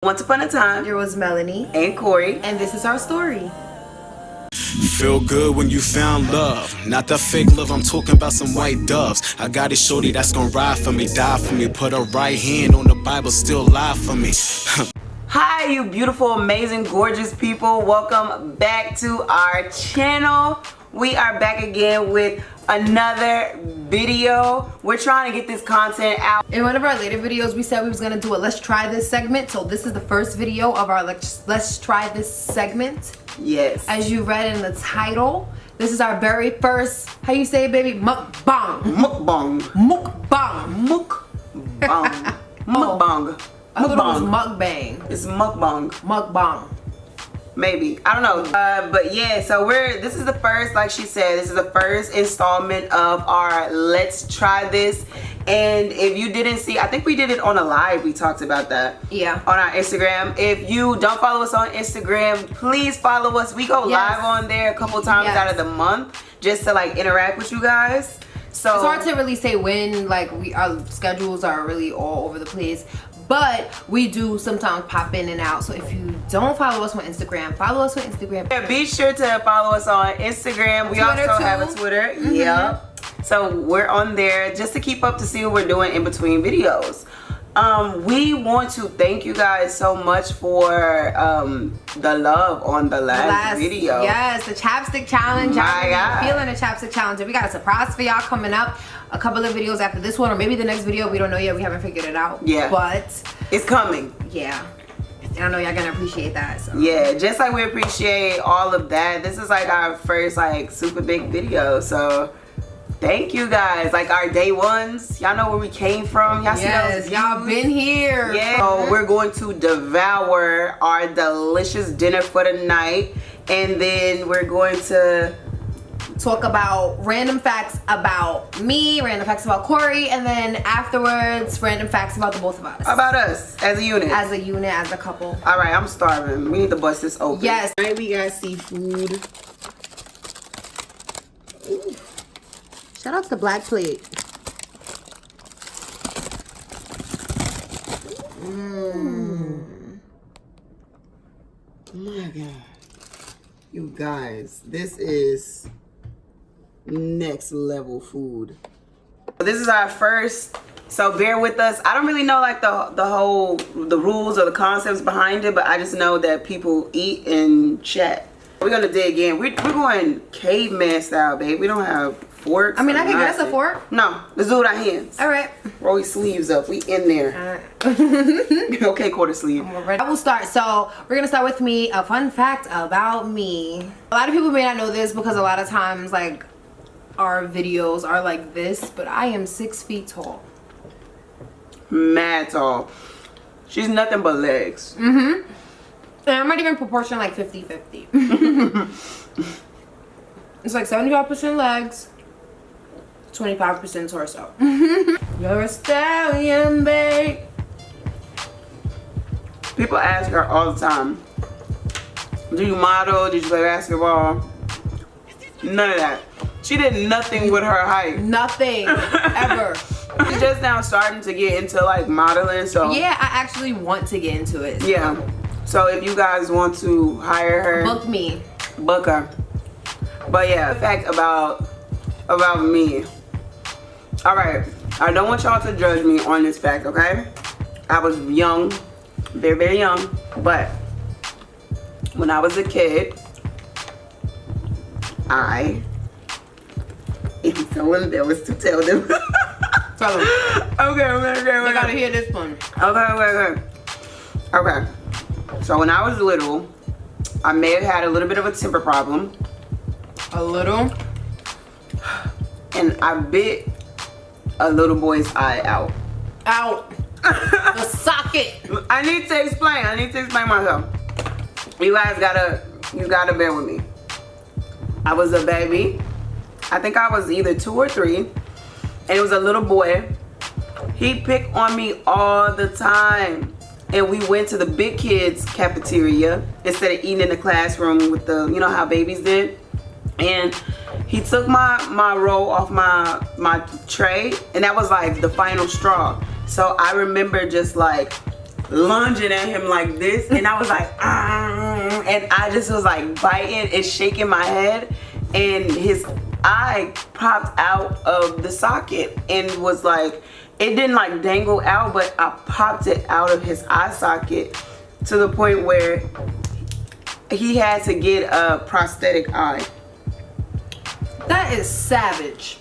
Once upon a time, there was Melanie and Corey, and this is our story. Feel good when you found love, not the fake love, I'm talking about some white doves. I got a shorty that's gonna ride for me, die for me, put her right hand on the Bible, still lie for me. Hi you beautiful, amazing, gorgeous people. Welcome back to our channel. We are back again with another video. We're trying to get this content out. In one of our later videos, we said we was gonna do a let's try this segment. So this is the first video of our let's try this segment. Yes. As you read in the title, this is our very first, how you say it, baby? Mukbang. Mukbang. Mukbang. Mukbang. Mukbang. I thought it was mukbang. It's mukbang. Mukbang. Maybe, I don't know, but yeah, so this is the first, like she said, this is the first installment of our let's try this. And if you didn't see, I think we did it on a live, we talked about that, yeah, on our Instagram. If you don't follow us on Instagram, please follow us. We go live on there a couple times out of the month just to like interact with you guys. So it's hard to really say when, like, our schedules are really all over the place, but we do sometimes pop in and out. So if you don't follow us on Instagram, follow us on Instagram. Yeah, be sure to follow us on Instagram. We Twitter also too. have a Twitter. Yep. So we're on there just to keep up to see what we're doing in between videos. We want to thank you guys so much for the love on the last video. Yes, the chapstick challenge. My Feeling the chapstick challenge. We got a surprise for y'all coming up. A couple of videos after this one, or maybe the next video. We don't know yet. We haven't figured it out. Yeah. But it's coming. Yeah. And I know y'all gonna appreciate that. So. Yeah, just like we appreciate all of that. This is like our first like super big video. So thank you guys. Like our day ones. Y'all know where we came from. Y'all see those? Y'all been here. Yeah. So we're going to devour our delicious dinner for the night. And then we're going to talk about random facts about me, random facts about Corey, and then afterwards, random facts about the both of us. About us as a unit. As a unit, as a couple. All right, I'm starving. We need to bust this open. Yes. Tonight we got seafood. Ooh. Shout out to the Black Plate. Oh my God. You guys, this is next level food. This is our first, so bear with us. I don't really know like the rules or the concepts behind it, but I just know that people eat and chat. We're gonna dig in. We're going caveman style, babe. We don't have forks. I mean, I can guess a fork. No, let's do it with our hands. All right. Roll your sleeves up. We in there. Okay, quarter sleeve. I will start. So we're gonna start with me. A fun fact about me. A lot of people may not know this because a lot of times like our videos are like this, but I am 6 feet tall. Mad tall. She's nothing but legs. And I'm not even proportion like 50-50. It's like 75% legs, 25% torso. You're a stallion, babe. People ask her all the time, do you model? Did you play basketball? None of that. She did nothing with her height. Nothing. Ever. She's just now starting to get into like modeling, so yeah, I actually want to get into it. Yeah. So if you guys want to hire her, book me. Book her. But yeah, fact about me. All right, I don't want y'all to judge me on this fact, okay? I was young, very, very young, but when I was a kid, I am so embarrassed to tell them. Tell them. Okay. They gotta hear this one. Okay. So when I was little, I may have had a little bit of a temper problem. A little? And I bit a little boy's eye out. Out. The socket. I need to explain myself. You guys gotta bear with me. I was a baby. I think I was either 2 or 3. And it was a little boy. He picked on me all the time. And we went to the big kids cafeteria instead of eating in the classroom with the, you know how babies did. And he took my roll off my tray, and that was like the final straw. So I remember just like lunging at him like this, and I was like, and I just was like biting and shaking my head, and his eye popped out of the socket and was like, it didn't like dangle out, but I popped it out of his eye socket to the point where he had to get a prosthetic eye. That is savage.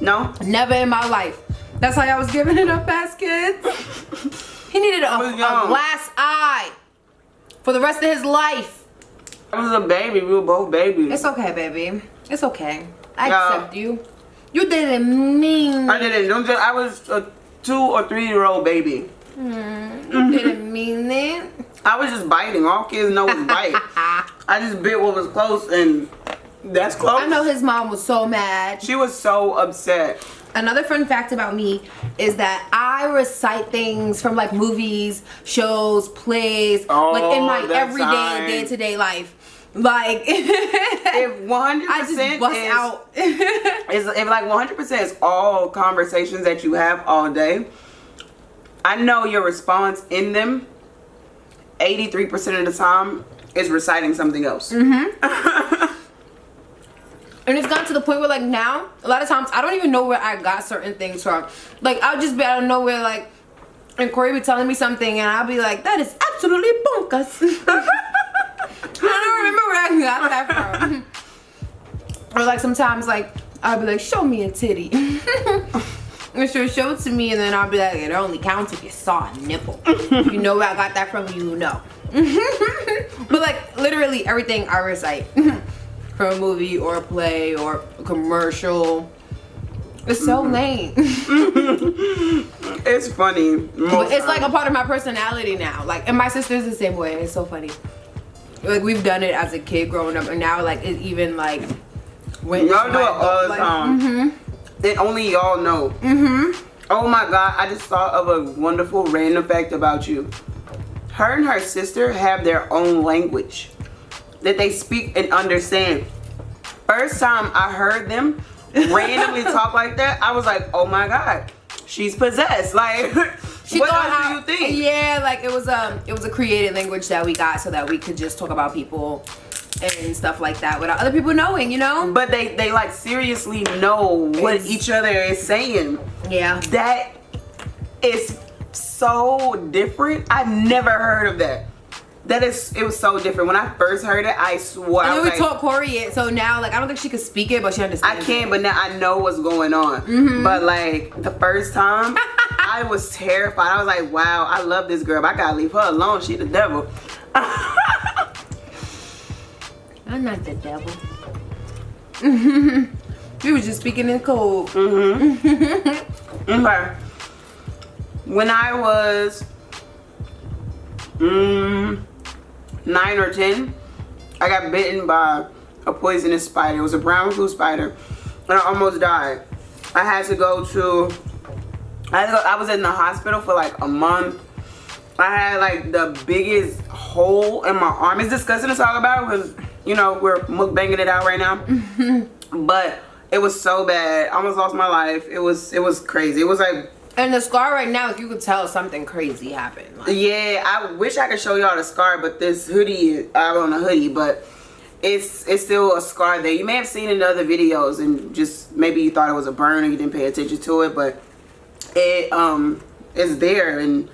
No? Never in my life. That's how I was giving it up as kids. He needed a glass eye for the rest of his life. I was a baby. We were both babies. It's okay, baby. It's okay. I accept you. You didn't mean. I didn't. I was a 2 or 3-year-old baby. You didn't mean it. I was just biting. All kids know is bite. I just bit what was close, and that's close. I know his mom was so mad. She was so upset. Another fun fact about me is that I recite things from like movies, shows, plays, like in my everyday, day-to-day life. Like if 100% I just bust out. if like 100% is all conversations that you have all day, I know your response in them 83% of the time is reciting something else. And it's gotten to the point where like now, a lot of times I don't even know where I got certain things from. Like I'll just be out of nowhere, like, and Corey be telling me something and I'll be like, that is absolutely bonkers. I don't remember where I got that from. Or like sometimes like I'll be like, show me a titty. And she'll show it to me and then I'll be like, it only counts if you saw a nipple. You know where I got that from, you know. But like literally everything I recite. From a movie or a play or a commercial. It's so lame. It's funny. But it's like a part of my personality now. Like, and my sister's the same way. It's so funny. Like we've done it as a kid growing up, and now like it even like went. Y'all do it all the time. And only y'all know. Oh my God! I just thought of a wonderful random fact about you. Her and her sister have their own language that they speak and understand. First time I heard them randomly talk like that, I was like, oh my God, she's possessed. Like, what else do you think? Yeah, like it was a created language that we got so that we could just talk about people and stuff like that without other people knowing, you know? But they like seriously know what each other is saying. Yeah. That is so different. I've never heard of that. It was so different. When I first heard it, I swore. And then we taught Corey it, so now like I don't think she could speak it, but she understands. I can, but now I know what's going on. But like the first time, I was terrified. I was like, wow, I love this girl, but I gotta leave her alone. She the devil. I'm not the devil. We was just speaking in code. Okay. When I was 9 or 10, I got bitten by a poisonous spider. It was a brown recluse spider, and I almost died. I was in the hospital for like a month. I had like the biggest hole in my arm. It's disgusting to talk about because, you know, we're mukbanging it out right now. But it was so bad. I almost lost my life. It was crazy. It was like. And the scar right now, if you could tell, something crazy happened. Like, yeah, I wish I could show y'all the scar, but this hoodie, I don't know hoodie, but it's still a scar there. You may have seen it in other videos and just maybe you thought it was a burn and you didn't pay attention to it, but it's there and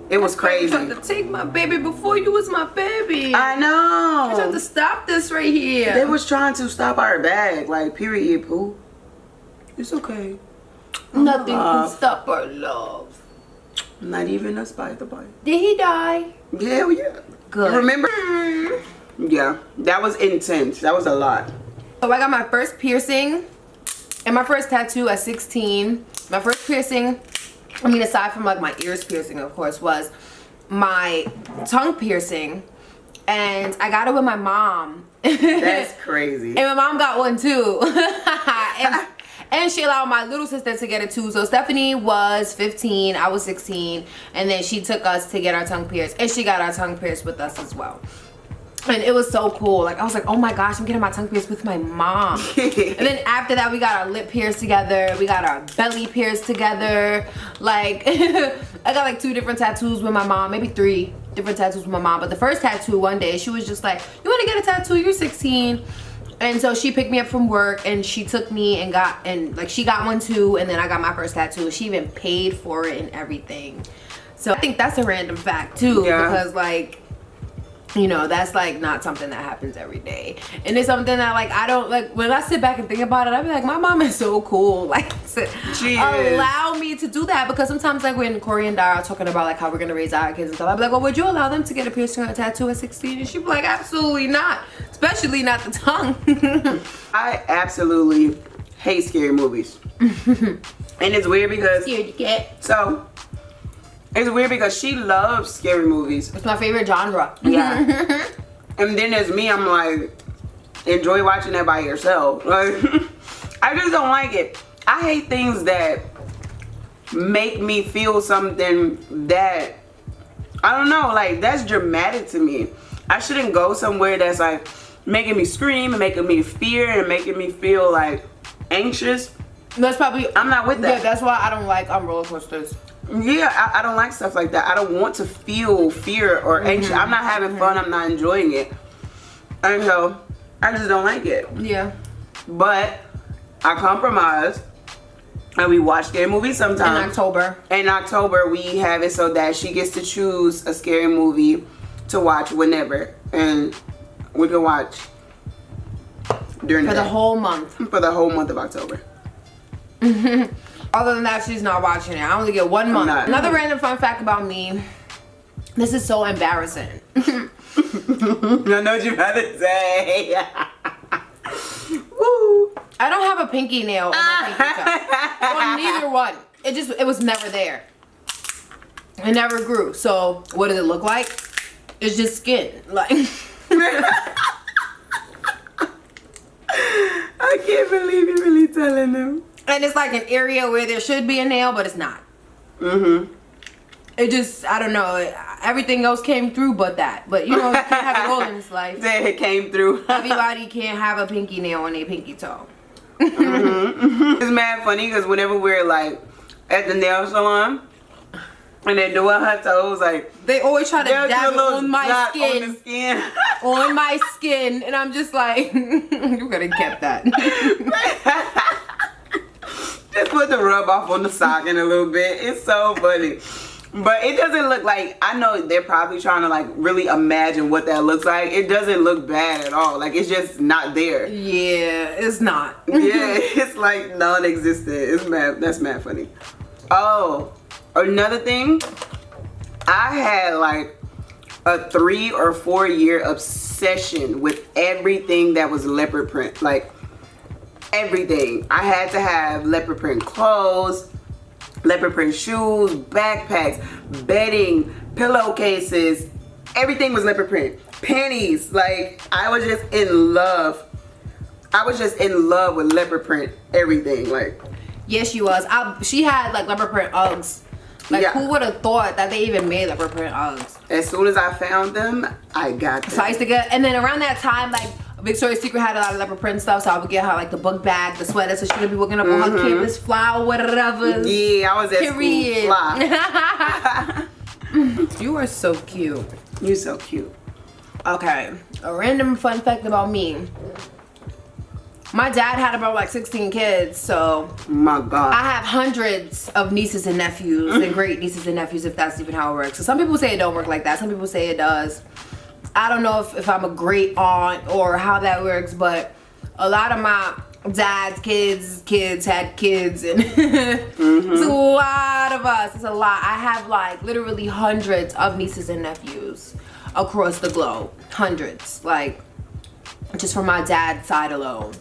it was crazy. You tried to take my baby before you was my baby. I know. You tried to stop this right here. They was trying to stop our bag, like period, poo. It's okay. Nothing can stop our love. Not even a spider bite. Did he die? Yeah, yeah. Good. Remember? Yeah, that was intense. That was a lot. So I got my first piercing and my first tattoo at 16. My first piercing, I mean aside from like my ears piercing of course, was my tongue piercing. And I got it with my mom. That's crazy. And my mom got one too. And she allowed my little sister to get it too. So Stephanie was 15, I was 16, and then she took us to get our tongue pierced, and she got our tongue pierced with us as well. And it was so cool. Like I was like, oh my gosh, I'm getting my tongue pierced with my mom. And then after that, we got our lip pierced together. We got our belly pierced together. Like I got like 2 different tattoos with my mom, maybe 3 different tattoos with my mom. But the first tattoo one day, she was just like, you want to get a tattoo? You're 16. And so she picked me up from work and she took me and like she got one too. And then I got my first tattoo. She even paid for it and everything. So I think that's a random fact too, because like, you know, that's like not something that happens every day. And it's something that like I don't like when I sit back and think about it, I be like, my mom is so cool, like to allow me to do that. Because sometimes like when Corey and Dara are talking about like how we're gonna raise our kids and stuff, I'll be like, well, would you allow them to get a piercing or a tattoo at 16? And she'd be like, absolutely not, especially not the tongue. I absolutely hate scary movies. And it's weird because so it's weird because she loves scary movies. It's my favorite genre. Yeah. And then there's me, I'm like, enjoy watching that by yourself. Like, I just don't like it. I hate things that make me feel something that, I don't know, like that's dramatic to me. I shouldn't go somewhere that's like making me scream and making me fear and making me feel like anxious. That's probably, I'm not with that. Yeah, that's why I don't like roller coasters. Yeah, I don't like stuff like that. I don't want to feel fear or anxious. I'm not having fun. I'm not enjoying it. And so, I just don't like it. Yeah. But, I compromise. And we watch scary movies sometimes. In October. In October, we have it so that she gets to choose a scary movie to watch whenever. And we can watch during For the whole month. For the whole month of October. Other than that, she's not watching it. I only get 1 month. Another random fun fact about me. This is so embarrassing. I know what you're about to say. Woo. I don't have a pinky nail on my pinky toe. On neither one. It was never there. It never grew. So what does it look like? It's just skin. Like I can't believe you're really telling them. And it's like an area where there should be a nail, but it's not. It just, I don't know. Everything else came through but that. But you know, you can't have it all in this life. It came through. Everybody can't have a pinky nail on their pinky toe. It's mad funny because whenever we're like at the nail salon and they're doing her toes, like they always try to dab it on my skin. On the skin. On my skin. And I'm just like, you could have kept that. Just put the rub off on the sock in a little bit. It's so funny. But it doesn't look like, I know they're probably trying to like really imagine what that looks like. It doesn't look bad at all. Like it's just not there. Yeah, it's not. Yeah, it's like non-existent. It's mad, that's mad funny. Oh, another thing, I had like a 3 or 4 year obsession with everything that was leopard print. Like everything. I had to have leopard print clothes, leopard print shoes, backpacks, bedding, pillowcases. Everything was leopard print. Panties. Like I was just in love. I was just in love with leopard print everything. Like yes, she was. She had like leopard print Uggs. Like who would have thought that they even made leopard print Uggs? As soon as I found them, I got them. So I used to get, and then around that time, like Victoria's Secret had a lot of leopard print stuff, so I would get her like the book bag, the sweater, so she would be working up on her campus flower, whatever. Yeah, I was at Period. school fly. You are so cute. You're so cute. Okay, a random fun fact about me. My dad had about like 16 kids, so my God. I have hundreds of nieces and nephews and great nieces and nephews, if that's even how it works. So some people say it don't work like that. Some people say it does. I don't know if I'm a great aunt or how that works, but a lot of my dad's kids had kids, and it's a lot of us. It's a lot. I have like literally hundreds of nieces and nephews across the globe. Hundreds, like just from my dad's side alone.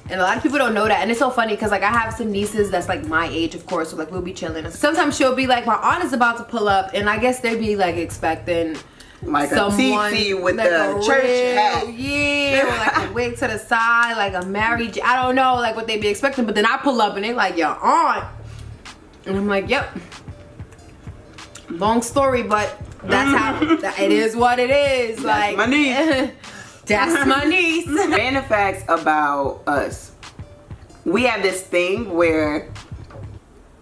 And a lot of people don't know that, and it's so funny because like I have some nieces that's like my age, of course, so like we'll be chilling. Sometimes she'll be like, my aunt is about to pull up, and I guess they'd be like expecting like someone a TT with like the church hat. Yeah, or like a wig to the side, like a married, I don't know like what they be expecting, but then I pull up and they like, your aunt. And I'm like, yep. Long story, but That's how it is. What it is. That's like my niece. That's my niece. Random facts about us. We have this thing where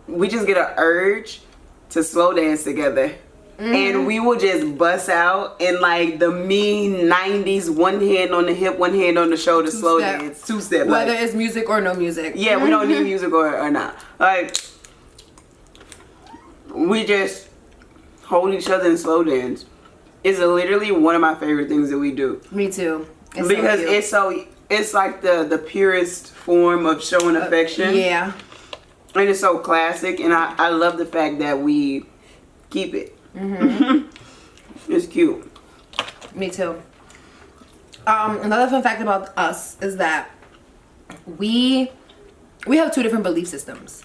we just get an urge to slow dance together. And we will just bust out in like the mean 90s, one hand on the hip, one hand on the shoulder, slow dance, two-step. Whether like, it's music or no music. yeah, we don't need music or not. Like, we just hold each other in slow dance. It's literally one of my favorite things that we do. Me too. It's Because so it's like the purest form of showing affection. yeah. And it's so classic, and I love the fact that we keep it. It's cute. Me too. Another fun fact about us is that we have two different belief systems.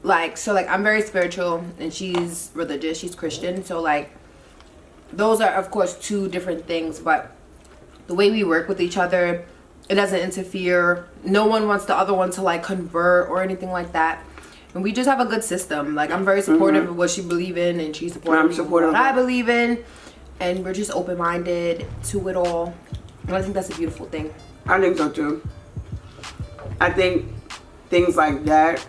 Like, so like I'm very spiritual and she's religious, she's Christian. So like those are of course two different things, but the way we work with each other, it doesn't interfere. No one wants the other one to like convert or anything like that. And we just have a good system. Like, I'm very supportive of what she believes in, and she's supportive of what I believe in. And we're just open-minded to it all. And I think that's a beautiful thing. I think so too. I think things like that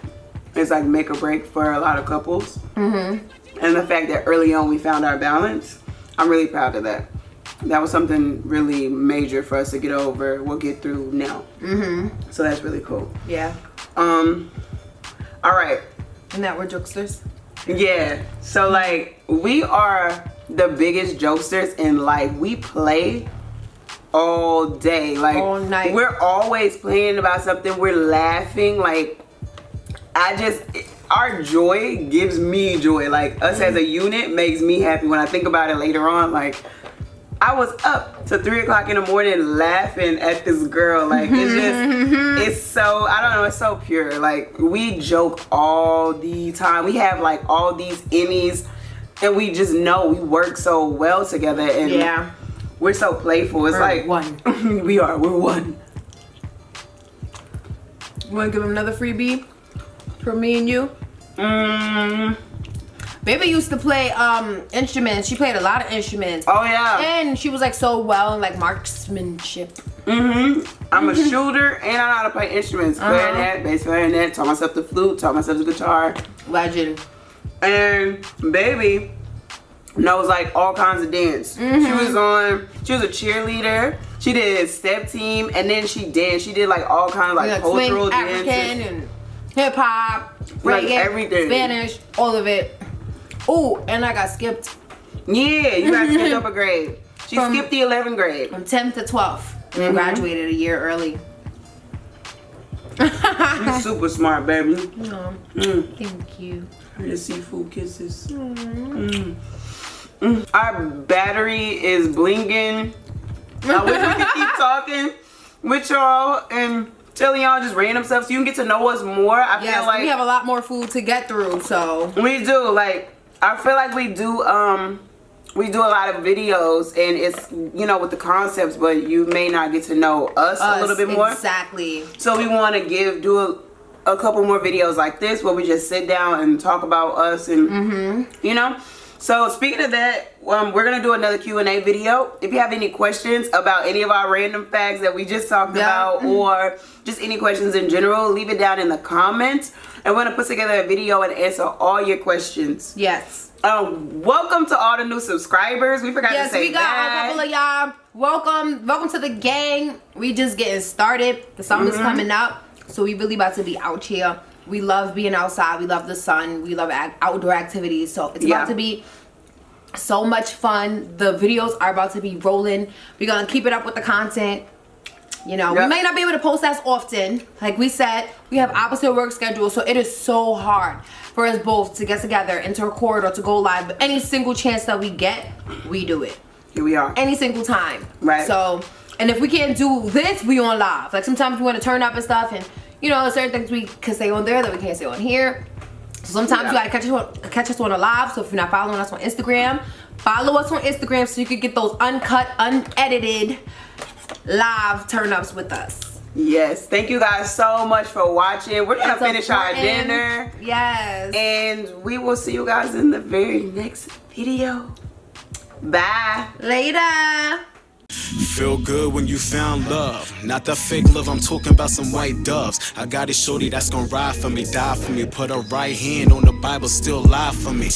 is like make or break for a lot of couples. And the fact that early on we found our balance, I'm really proud of that. That was something really major for us to get over. We'll get through now. So that's really cool. Yeah. All right. And that we're jokesters. Yeah. So like we are the biggest jokesters in life. We play all day. Like all night. We're always playing about something. We're laughing. Like our joy gives me joy. Like us as a unit makes me happy when I think about it later on. Like I was up to 3 o'clock in the morning laughing at this girl. Like it's just, it's so, I don't know, it's so pure. Like we joke all the time. We have like all these innies and we just know we work so well together and we're so playful. It's we're like one. we're one. You want to give him another freebie for me and you? Baby used to play instruments. She played a lot of instruments. Oh yeah. And she was like so well in like marksmanship. I'm a shooter and I know how to play instruments. Clarinet, bass clarinet, taught myself the flute, taught myself the guitar. Legend. And baby knows like all kinds of dance. She was a cheerleader. She did step team and then she danced. She did like all kinds of like cultural swing, dances. African and hip hop, Like reggae, everything. Spanish, all of it. Oh, and I got skipped. Yeah, you got skipped up a grade. She skipped the 11th grade. From 10th to 12th. And graduated a year early. She's super smart, baby. Oh, thank you. The seafood kisses. Our battery is blinging. I wish we could keep talking with y'all and telling y'all just random stuff so you can get to know us more. I feel like we have a lot more food to get through, so we do. Like I feel like we do a lot of videos and it's, you know, with the concepts, but you may not get to know us a little bit more. Exactly. So we want to do a couple more videos like this where we just sit down and talk about us and you know. So speaking of that, we're gonna do another Q&A video. If you have any questions about any of our random facts that we just talked about, or just any questions in general, leave it down in the comments, and we're gonna put together a video and answer all your questions. Yes. Welcome to all the new subscribers. We forgot to say we got that. a couple of y'all. Welcome to the gang. We just getting started. The summer's coming up, so we really about to be out here. We love being outside. We love the sun. We love outdoor activities. So it's about to be so much fun. The videos are about to be rolling. We're going to keep it up with the content. You know, we may not be able to post as often. Like we said, we have opposite work schedules. So it is so hard for us both to get together and to record or to go live. But any single chance that we get, we do it. Here we are. Any single time. Right. So, and if we can't do this, we on live. Like sometimes we want to turn up and stuff, and you know, certain things we can say on there that we can't say on here. So sometimes you gotta catch us on a live. So if you're not following us on Instagram, follow us on Instagram so you can get those uncut, unedited live turn-ups with us. Yes, thank you guys so much for watching. We're gonna finish our dinner. Yes. And we will see you guys in the very next video. Bye. Later. Feel good when you found love. Not the fake love, I'm talking about some white doves. I got a shorty that's gonna ride for me, die for me. Put her right hand on the Bible, still lie for me.